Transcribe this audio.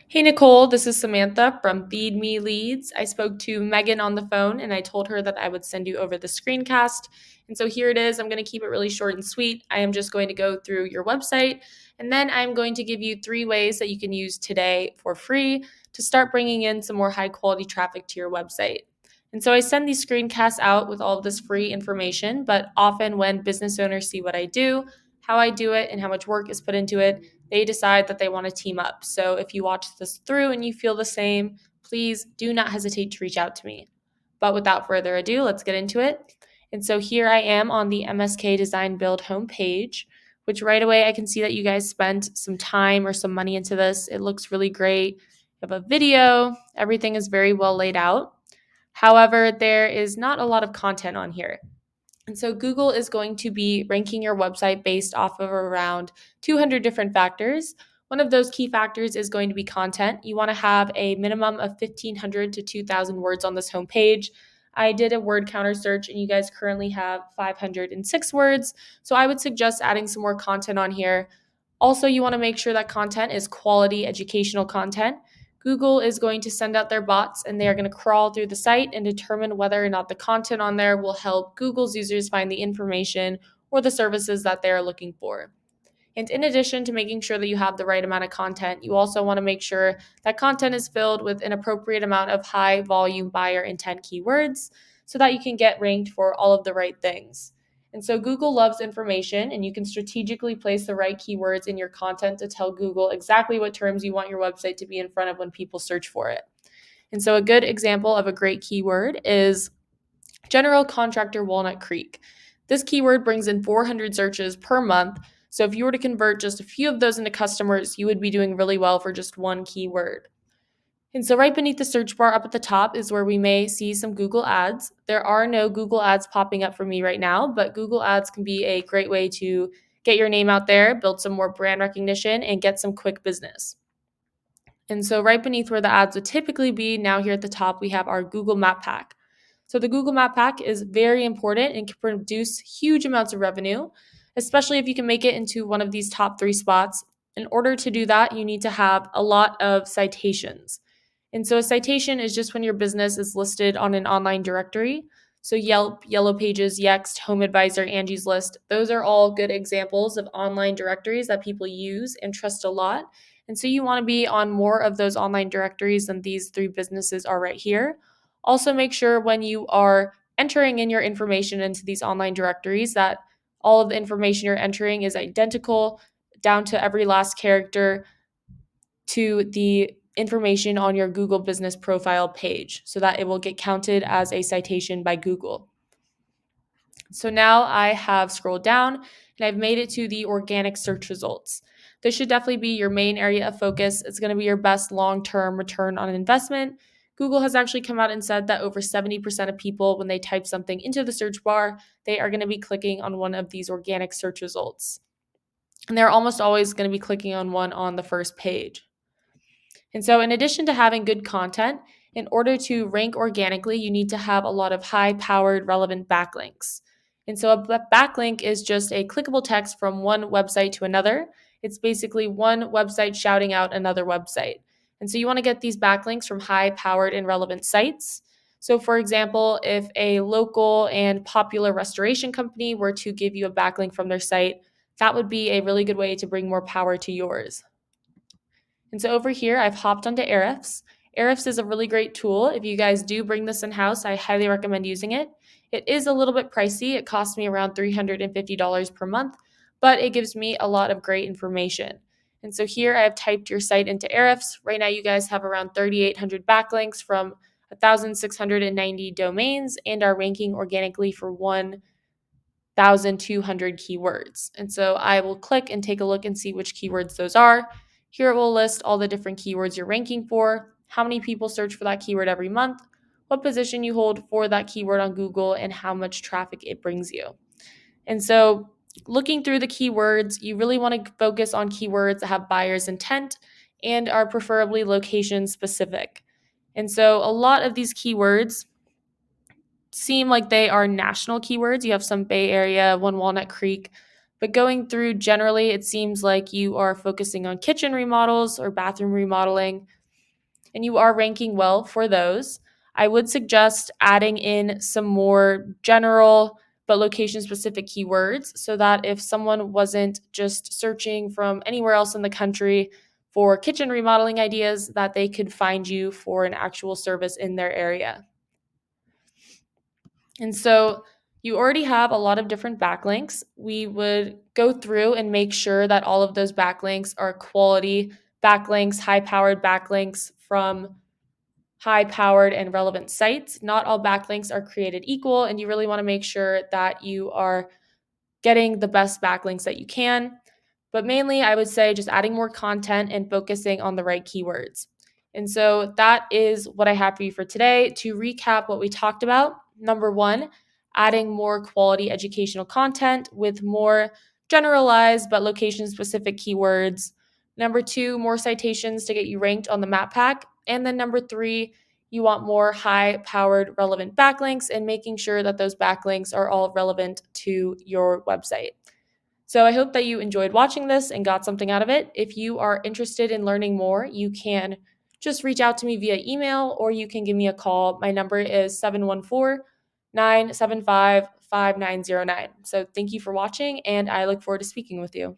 Hey Nicole, this is Samantha from Feed Me Leads. I spoke to Megan on the phone and I told her that I would send you over the screencast. And so here it is. I'm going to keep it really short and sweet. I am just going to go through your website and then I'm going to give you 3 ways that you can use today for free to start bringing in some more high quality traffic to your website. And so I send these screencasts out with all of this free information, but often when business owners see what I do, how I do it, and how much work is put into it, they decide that they want to team up. So if you watch this through and you feel the same, please do not hesitate to reach out to me. But without further ado, let's get into it. And so here I am on the MSK Design Build homepage, which right away I can see that you guys spent some time or some money into this. It looks really great. You have a video, everything is very well laid out. However, there is not a lot of content on here. And so Google is going to be ranking your website based off of around 200 different factors. One of those key factors is going to be content. You want to have a minimum of 1,500 to 2,000 words on this homepage. I did a word counter search and you guys currently have 506 words. So I would suggest adding some more content on here. Also, you want to make sure that content is quality educational content. Google is going to send out their bots and they are going to crawl through the site and determine whether or not the content on there will help Google's users find the information or the services that they are looking for. And in addition to making sure that you have the right amount of content, you also want to make sure that content is filled with an appropriate amount of high volume buyer intent keywords so that you can get ranked for all of the right things. And so Google loves information, and you can strategically place the right keywords in your content to tell Google exactly what terms you want your website to be in front of when people search for it. And so a good example of a great keyword is General Contractor Walnut Creek. This keyword brings in 400 searches per month. So if you were to convert just a few of those into customers, you would be doing really well for just one keyword. And so right beneath the search bar up at the top is where we may see some Google ads. There are no Google ads popping up for me right now, but Google ads can be a great way to get your name out there, build some more brand recognition, and get some quick business. And so right beneath where the ads would typically be, now here at the top, we have our Google Map Pack. So the Google Map Pack is very important and can produce huge amounts of revenue, especially if you can make it into one of these top 3 spots. In order to do that, you need to have a lot of citations. And so a citation is just when your business is listed on an online directory. So Yelp, Yellow Pages, Yext, Home Advisor, Angie's List, those are all good examples of online directories that people use and trust a lot. And so you want to be on more of those online directories than these 3 businesses are right here. Also, make sure when you are entering in your information into these online directories that all of the information you're entering is identical down to every last character to the information on your Google business profile page so that it will get counted as a citation by Google. So now I have scrolled down and I've made it to the organic search results. This should definitely be your main area of focus. It's going to be your best long-term return on investment. Google has actually come out and said that over 70% of people, when they type something into the search bar, they are going to be clicking on one of these organic search results. And they're almost always going to be clicking on one on the first page. And so, in addition to having good content, in order to rank organically, you need to have a lot of high powered, relevant backlinks. And so, a backlink is just a clickable text from one website to another. It's basically one website shouting out another website. And so, you want to get these backlinks from high powered and relevant sites. So, for example, if a local and popular restoration company were to give you a backlink from their site, that would be a really good way to bring more power to yours. And so over here, I've hopped onto Ahrefs. Ahrefs is a really great tool. If you guys do bring this in-house, I highly recommend using it. It is a little bit pricey. It costs me around $350 per month, but it gives me a lot of great information. And so here I have typed your site into Ahrefs. Right now you guys have around 3,800 backlinks from 1,690 domains and are ranking organically for 1,200 keywords. And so I will click and take a look and see which keywords those are. Here it will list all the different keywords you're ranking for, how many people search for that keyword every month, what position you hold for that keyword on Google, and how much traffic it brings you. And so looking through the keywords, you really want to focus on keywords that have buyer's intent and are preferably location specific. And so a lot of these keywords seem like they are national keywords. You have some Bay Area, one Walnut Creek, But going through generally, it seems like you are focusing on kitchen remodels or bathroom remodeling, and you are ranking well for those. I would suggest adding in some more general but location specific keywords so that if someone wasn't just searching from anywhere else in the country for kitchen remodeling ideas, that they could find you for an actual service in their area. And so you already have a lot of different backlinks. We would go through and make sure that all of those backlinks are quality backlinks, high powered backlinks from high powered and relevant sites. Not all backlinks are created equal, and you really want to make sure that you are getting the best backlinks that you can. But mainly, I would say just adding more content and focusing on the right keywords. And so that is what I have for you for today. To recap what we talked about, number one, adding more quality educational content with more generalized but location specific keywords. Number two, more citations to get you ranked on the map pack. And then number three, you want more high powered relevant backlinks and making sure that those backlinks are all relevant to your website. So I hope that you enjoyed watching this and got something out of it. If you are interested in learning more, you can just reach out to me via email or you can give me a call. My number is 714-975-5909. So thank you for watching and I look forward to speaking with you.